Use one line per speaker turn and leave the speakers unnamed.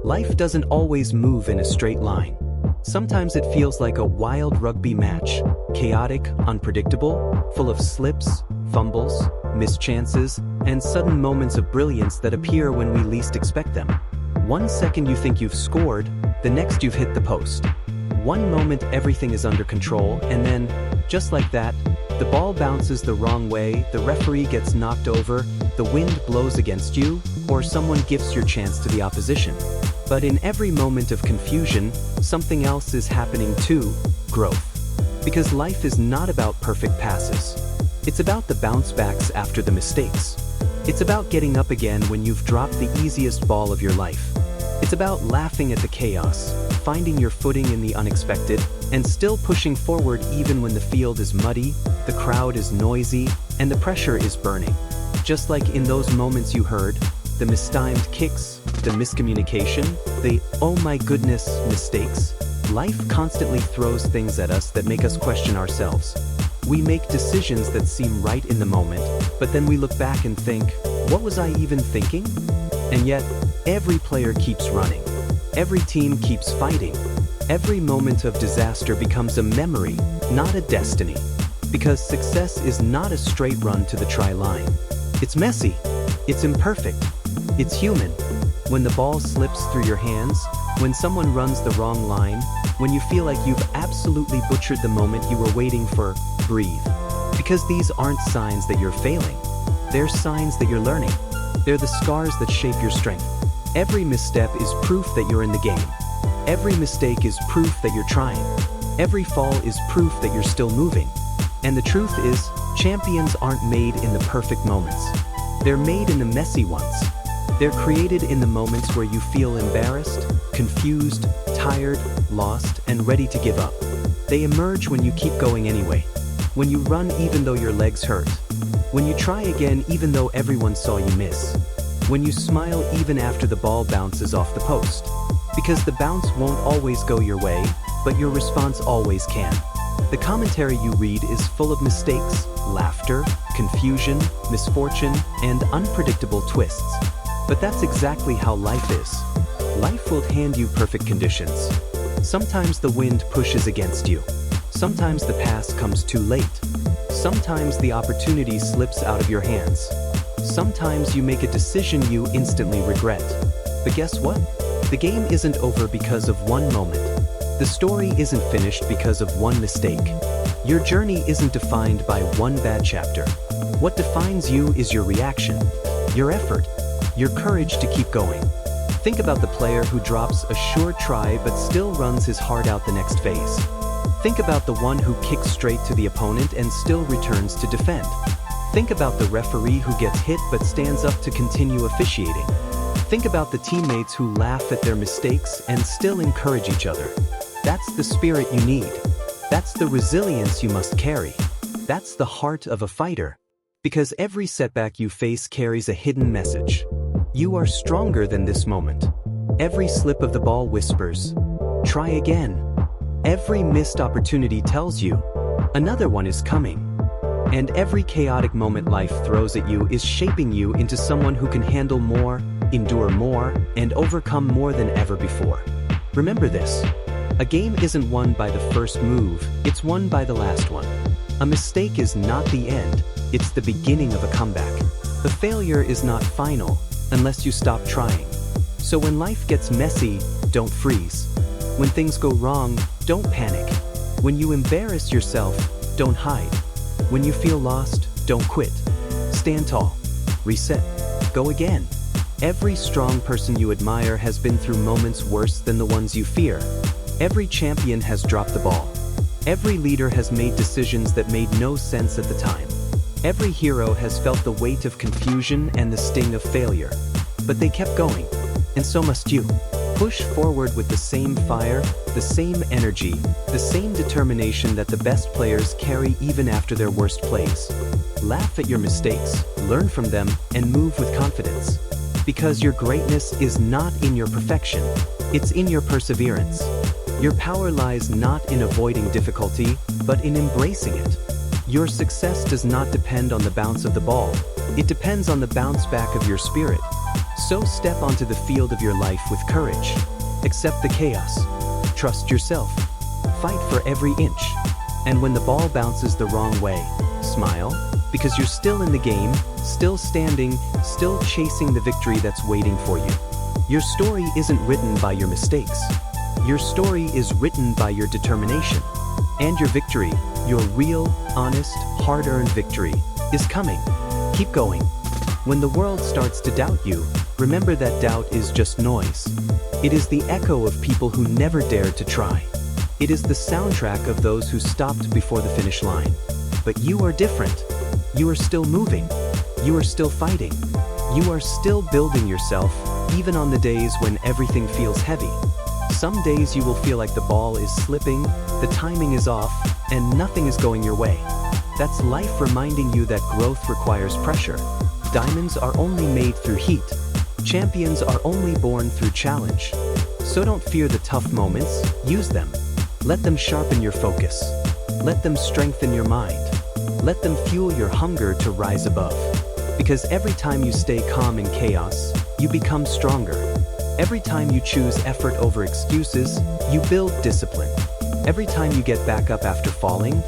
Life doesn't always move in a straight line. Sometimes it feels like a wild rugby match, chaotic, unpredictable, full of slips, fumbles, missed chances, and sudden moments of brilliance that appear when we least expect them. One second you think you've scored, the next you've hit the post. One moment everything is under control, and then, just like that, the ball bounces the wrong way, the referee gets knocked over, the wind blows against you, or someone gifts your chance to the opposition. But in every moment of confusion, something else is happening too: growth. Because life is not about perfect passes. It's about the bounce backs after the mistakes. It's about getting up again when you've dropped the easiest ball of your life. It's about laughing at the chaos, finding your footing in the unexpected, and still pushing forward even when the field is muddy, the crowd is noisy, and the pressure is burning. Just like in those moments you heard, the mistimed kicks, the miscommunication, the "oh my goodness" mistakes, life constantly throws things at us that make us question ourselves. We make decisions that seem right in the moment, but then we look back and think, what was I even thinking? And yet, every player keeps running. Every team keeps fighting. Every moment of disaster becomes a memory, not a destiny. Because success is not a straight run to the try line. It's messy. It's imperfect. It's human. When the ball slips through your hands, when someone runs the wrong line, when you feel like you've absolutely butchered the moment you were waiting for, breathe. Because these aren't signs that you're failing. They're signs that you're learning. They're the scars that shape your strength. Every misstep is proof that you're in the game. Every mistake is proof that you're trying. Every fall is proof that you're still moving. And the truth is, champions aren't made in the perfect moments. They're made in the messy ones. They're created in the moments where you feel embarrassed, confused, tired, lost, and ready to give up. They emerge when you keep going anyway. When you run even though your legs hurt. When you try again even though everyone saw you miss. When you smile even after the ball bounces off the post. Because the bounce won't always go your way, but your response always can. The commentary you read is full of mistakes, laughter, confusion, misfortune, and unpredictable twists. But that's exactly how life is. Life will hand you perfect conditions. Sometimes the wind pushes against you. Sometimes the pass comes too late. Sometimes the opportunity slips out of your hands. Sometimes you make a decision you instantly regret. But guess what? The game isn't over because of one moment. The story isn't finished because of one mistake. Your journey isn't defined by one bad chapter. What defines you is your reaction, your effort, your courage to keep going. Think about the player who drops a sure try but still runs his heart out the next phase. Think about the one who kicks straight to the opponent and still returns to defend. Think about the referee who gets hit but stands up to continue officiating. Think about the teammates who laugh at their mistakes and still encourage each other. That's the spirit you need. That's the resilience you must carry. That's the heart of a fighter. Because every setback you face carries a hidden message. You are stronger than this moment. Every slip of the ball whispers, "Try again." Every missed opportunity tells you, another one is coming. And every chaotic moment life throws at you is shaping you into someone who can handle more, endure more, and overcome more than ever before. Remember this. A game isn't won by the first move, it's won by the last one. A mistake is not the end, it's the beginning of a comeback. The failure is not final, unless you stop trying. So when life gets messy, don't freeze. When things go wrong, don't panic. When you embarrass yourself, don't hide. When you feel lost, don't quit. Stand tall. Reset. Go again. Every strong person you admire has been through moments worse than the ones you fear. Every champion has dropped the ball. Every leader has made decisions that made no sense at the time. Every hero has felt the weight of confusion and the sting of failure. But they kept going, and so must you. Push forward with the same fire, the same energy, the same determination that the best players carry even after their worst plays. Laugh at your mistakes, learn from them, and move with confidence. Because your greatness is not in your perfection, it's in your perseverance. Your power lies not in avoiding difficulty, but in embracing it. Your success does not depend on the bounce of the ball, it depends on the bounce back of your spirit. So step onto the field of your life with courage. Accept the chaos. Trust yourself. Fight for every inch. And when the ball bounces the wrong way, smile, because you're still in the game, still standing, still chasing the victory that's waiting for you. Your story isn't written by your mistakes. Your story is written by your determination. And your victory, your real, honest, hard-earned victory, is coming. Keep going. When the world starts to doubt you, remember that doubt is just noise. It is the echo of people who never dared to try. It is the soundtrack of those who stopped before the finish line. But you are different. You are still moving. You are still fighting. You are still building yourself, even on the days when everything feels heavy. Some days you will feel like the ball is slipping, the timing is off, and nothing is going your way. That's life reminding you that growth requires pressure. Diamonds are only made through heat. Champions are only born through challenge. So don't fear the tough moments, use them. Let them sharpen your focus. Let them strengthen your mind. Let them fuel your hunger to rise above. Because every time you stay calm in chaos, you become stronger. Every time you choose effort over excuses, you build discipline. Every time you get back up after falling,